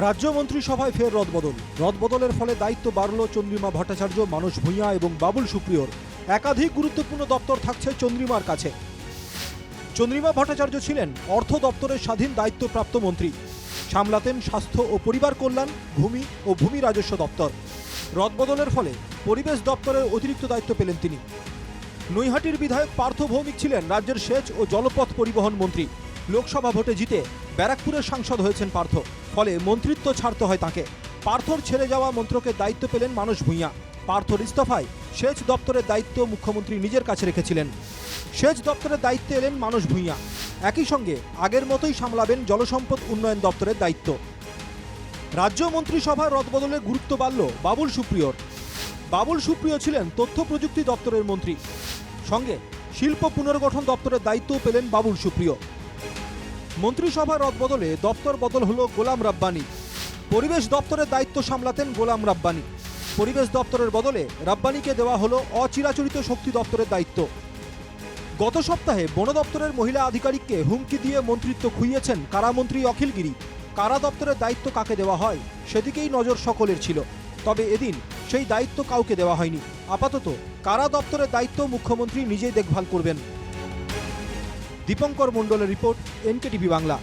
রাজ্য মন্ত্রিসভায় ফের রদবদলের ফলে দায়িত্ব বাড়ল চন্দ্রিমা ভট্টাচার্য, মানস ভূঁইয়া এবং বাবুল সুপ্রিয়র। একাধিক গুরুত্বপূর্ণ দপ্তর থাকছে চন্দ্রিমার কাছে। চন্দ্রিমা ভট্টাচার্য ছিলেন অর্থ দপ্তরের স্বাধীন দায়িত্বপ্রাপ্ত মন্ত্রী। সামলাতেন স্বাস্থ্য ও পরিবার কল্যাণ, ভূমি ও ভূমি রাজস্ব দপ্তর। রদবদলের ফলে পরিবেশ দপ্তরের অতিরিক্ত দায়িত্ব পেলেন তিনি। নৈহাটির বিধায়ক পার্থ ভৌমিক ছিলেন রাজ্যের সেচ ও জলপথ পরিবহন মন্ত্রী। লোকসভা ভোটে জিতে ব্যারাকপুরের সাংসদ হয়েছেন পার্থ, ফলে মন্ত্রিত্ব ছাড়তে হয় তাঁকে। পার্থর ছেড়ে যাওয়া মন্ত্রকের দায়িত্ব পেলেন মানস ভূঁইয়া। পার্থর ইস্তফায় সেচ দপ্তরের দায়িত্ব মুখ্যমন্ত্রী নিজের কাছে রেখেছিলেন। সেচ দপ্তরের দায়িত্বে এলেন মানস ভূঁইয়া। একই সঙ্গে আগের মতোই সামলাবেন জলসম্পদ উন্নয়ন দপ্তরের দায়িত্ব। রাজ্য মন্ত্রিসভার রদবদলের গুরুত্ব বাড়ল বাবুল সুপ্রিয়র। বাবুল সুপ্রিয় ছিলেন তথ্য প্রযুক্তি দপ্তরের মন্ত্রী। সঙ্গে শিল্প পুনর্গঠন দপ্তরের দায়িত্বও পেলেন বাবুল সুপ্রিয়। মন্ত্রিসভার রদবদলে দপ্তর বদল হল গোলাম রাব্বানি। পরিবেশ দপ্তরের দায়িত্ব সামলাতেন গোলাম রাব্বানি। পরিবেশ দপ্তরের বদলে রাব্বানিকে দেওয়া হলো অচিরাচরিত শক্তি দপ্তরের দায়িত্ব। গত সপ্তাহে বন দপ্তরের মহিলা আধিকারিককে হুমকি দিয়ে মন্ত্রিত্ব খুইয়েছেন কারামন্ত্রী অখিল গিরি। কারা দপ্তরের দায়িত্ব কাকে দেওয়া হয় সেদিকেই নজর সকলের ছিল। তবে এদিন সেই দায়িত্ব কাউকে দেওয়া হয়নি। আপাতত কারা দপ্তরের দায়িত্ব মুখ্যমন্ত্রী নিজেই দেখভাল করবেন। দীপঙ্কর মণ্ডলের রিপোর্ট, NKTV বাংলা।